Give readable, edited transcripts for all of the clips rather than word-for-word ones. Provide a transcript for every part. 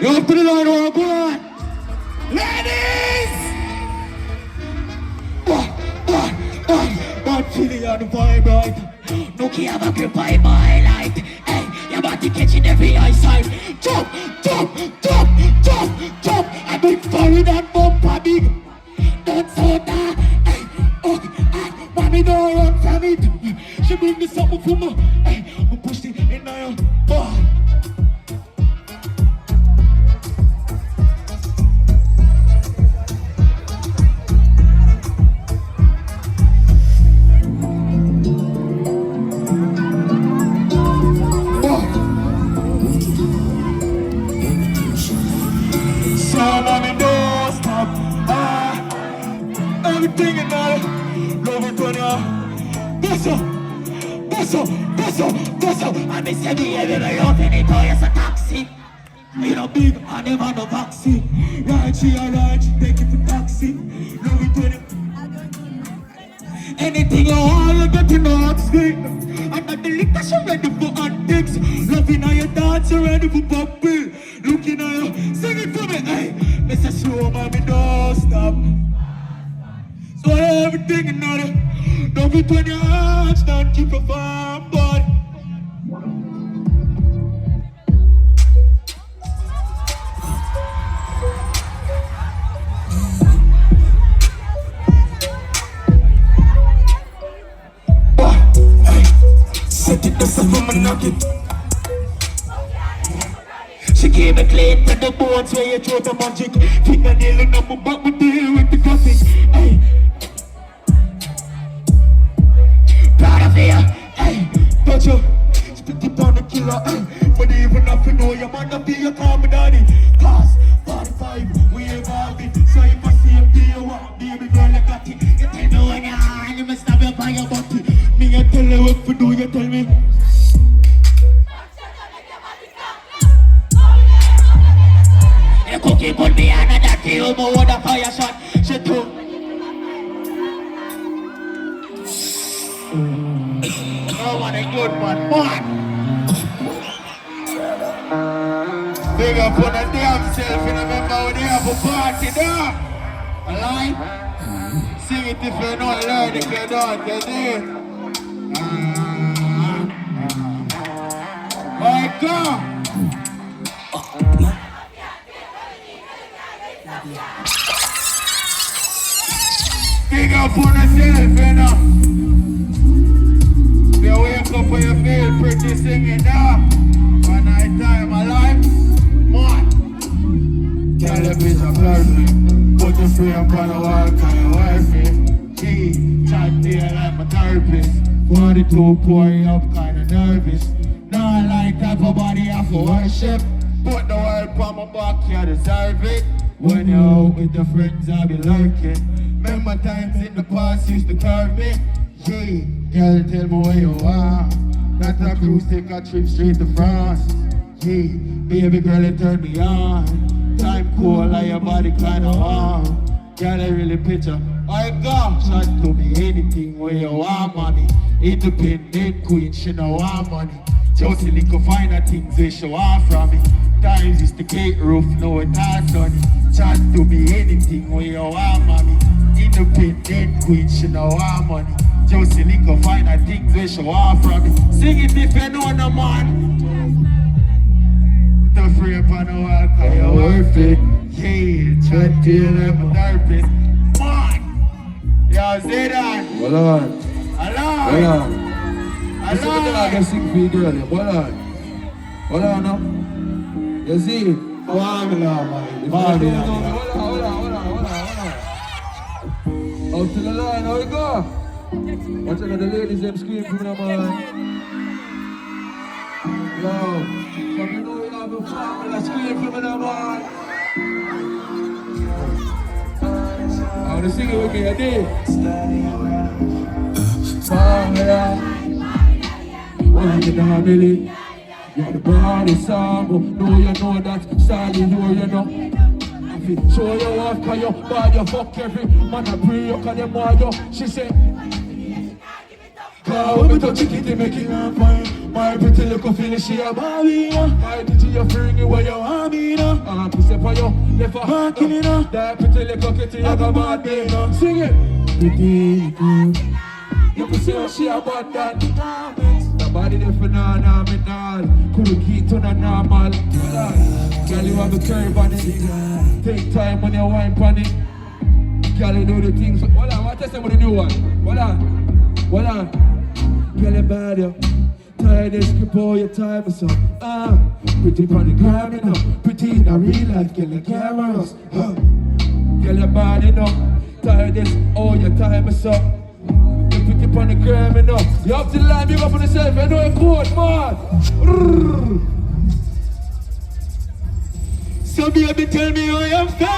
You're up to the line, or go on. Ladies! But feeling on the vibe, right? No care about your vibe, my light. Hey, your body catching every eyesight. Jump, jump, jump, jump, jump. I big foreign and bump a big. Don't say that. Hey, oh, mommy don't run from it. She bring me something for me. Hey, we push it in there. Oh. Mommy, don't stop. Everything in there, love it when you're Bessa. I miss you everywhere, you're in it, or it's a taxi. You know, big, I never no vaccine. Right, she take it to taxi. Love it when you anything you want, you get in the hot street. And at the liquor, she ready for antics. Loving how you dance, you ready for pop pill. Looking at you, sing it for me, hey. Mr. Slow, mommy, don't stop. So everything in order. Don't be 20 hearts, don't keep a farm, boy. Hey, set it up from a nugget. She gave me clean to the bones where you throw the magic. Fingernail in my back, we deal with the graphic. Hey, proud of you. Hey, touch you. Spit it on the killer. Hey, but even if you know your man, don't be your call me daddy. Cause 45, we evolve it. So if I see a day, you want baby girl, I got it. You tell me when you're high, you must stab you by your body. Me, I tell you what to do, you tell me. The cookie put me on that kill, but what a fire shot. She took. Oh, what a good one, man. Big up on the damn self, you remember when they have a party there? Alright? Sing it if you know, learn if you don't, you see? Alright, go! Big up on yourself, you know. You wake up when you feel pretty singing now. One night time alive, man. Tell your bitch I'm perfect. Put the frame on the wall, can you wife me? Gee, chat there like my therapist. 42 pouring up, kinda nervous. Not like type of body I for worship. Put the world on my back, you deserve it. When you're out with your friends, I'll be lurking. Remember times in the past used to curve me. Yeah, girl, tell me where you are. Not a cruise, take a trip straight to France. Yeah, baby girl, it turned me on. Time cool, like your body kinda warm. Girl, I really picture. I got shot to me anything where you want money. Independent queen, she no want money. Just little finer things where she want from me. Times is the gate roof, no it not sunny. Chat to me anything where you want mommy. Independent queen, she no want money. Just a little finer things where she want from me. Sing it if you know no man. The free up on the wall, cause you're worth it. Yeah, chat to you like a therapist. Man! Yo, say that. Hold on. Hello? Hold on. Hello? I can sing for you, girl. Hold on. Hold on now. You see? Oh, I'm in love, man. Hold on. Out to the line, how we go? Watch out the ladies, them scream for me, man. Yo, from you know you have a family, scream for me, man. I want to sing it with me, I did. Family. Wanna get the family. You're the body song, no you know that, style you know you know. Show you off cause you bad, you fuck every man I pray you cause them want you. She say, cause when we touch it, they make it fine. My pretty little feel she a Barbie, my DJ you bring it where you want me, Mark, step on you. Never. Marking it up. That pretty little kitty, you got bad day. Sing it. Pretty good. You can see how she about that. Nobody there for nah, me nah. Couldn't keep to the normal. Girl, you have a curve on it. Take time when you wine on it. Girl, you do the things. Hold on, what I say with the new one? Hold on. Girl, you bad, yo. Tired of script all your time or so. Pretty on the gram, you know. Pretty in the real life, girl, you cameras. Girl, you bad, you know. Tired of all your time or so. You pretty on the gram, you know. You have to line me up on yourself, you know you're good, man. So baby, tell me how you feel.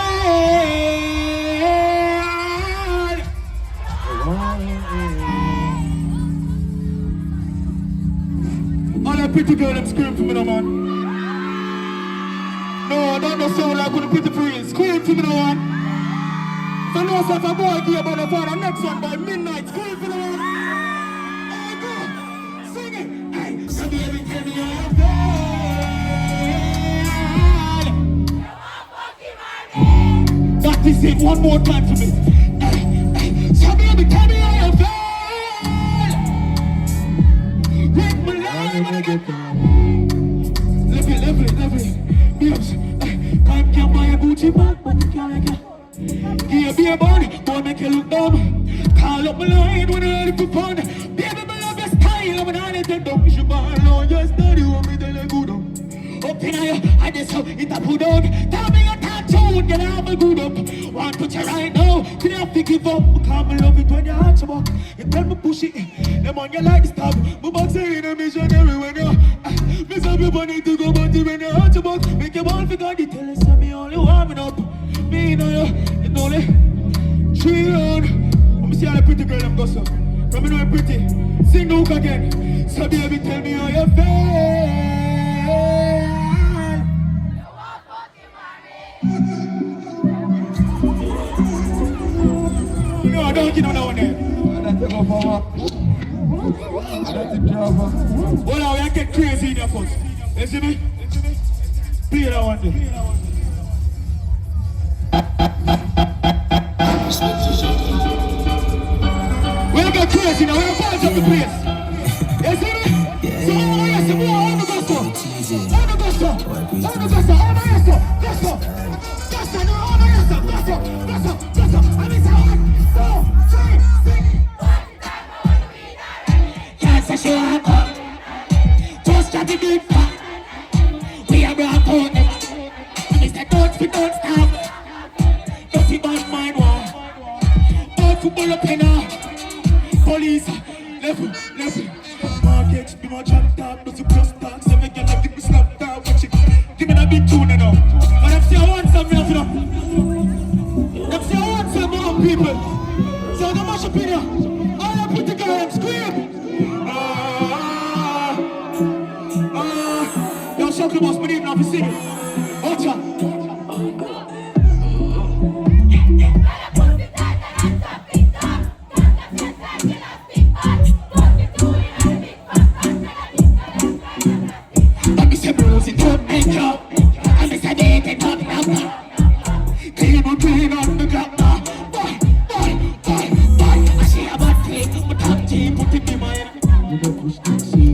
All that pretty girl, them scream for me now, man. No, that don't sound like a pretty prince. Scream for me now, man. So no, if a boy give about the father, next one by midnight. Scream for me now, man. Oh, go. Sing it. Hey, so baby, tell me how you feel. That is it, one more time for me. So baby, tell me how you feel. Make me live again. Lovely. Babes, can't buy a Gucci bag, but you can't get. Give me a body, boy, make you look dumb. Call up my line when I'm ready for fun. Baby, me love your style, I'm not let it down. You ball on your study, want me to let go down. Up in here, I just how it a put on. Tell me your tattoo, get out my good up. Want put you right now, can you have to give up? Because I love it when your heart walk. You tell me push it, them on your like the stop. My box ain't a missionary when you miss up your money to go but when your heart walk. Make your ball forget the tell us me only warming up. Me know you only 3 round. Let me see how the pretty girl them go so. From me know you pretty, sing the hook again. So baby tell me how you feel. No, I don't get on that one there. That's a go for that's a job. Hold on, we get crazy in your first. You see me? Play that one there. We'll get crazy now, we'll fall up the place. You see me? So how you see me? How you go so? How you go so? How you go so? How you go so? Go so. Go so, no, how you so? Go so. Go so. Go so. I mean, say 1, 2, 3, 6. Yes, I show up. Just try to be fun. We are brought home. I mean, say don't stop. Don't see bad mind war. Don't football up in now. Police, level. Market, be more jump top, but you plus talk. So make you give me slap down. Watch it. Give me that big tune now. But I'm still want some now for them. I'm still want some more people. So don't mash up in here. All I put together and scream. Yo, Shocker Boss, we need enough to sing it. Watch out. Clean on the ground now. Boy. I see a bad thing. My top team put it in my head.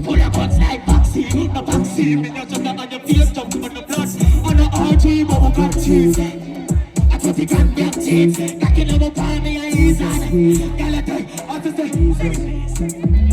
Full of guns like vaccine. No vaccine. Me not just on your face, jump on the blood. On the RG, but we got cheese. I put it on black cheese. Knocking on my palm, me a ease on. Girl, I tell you, what to say.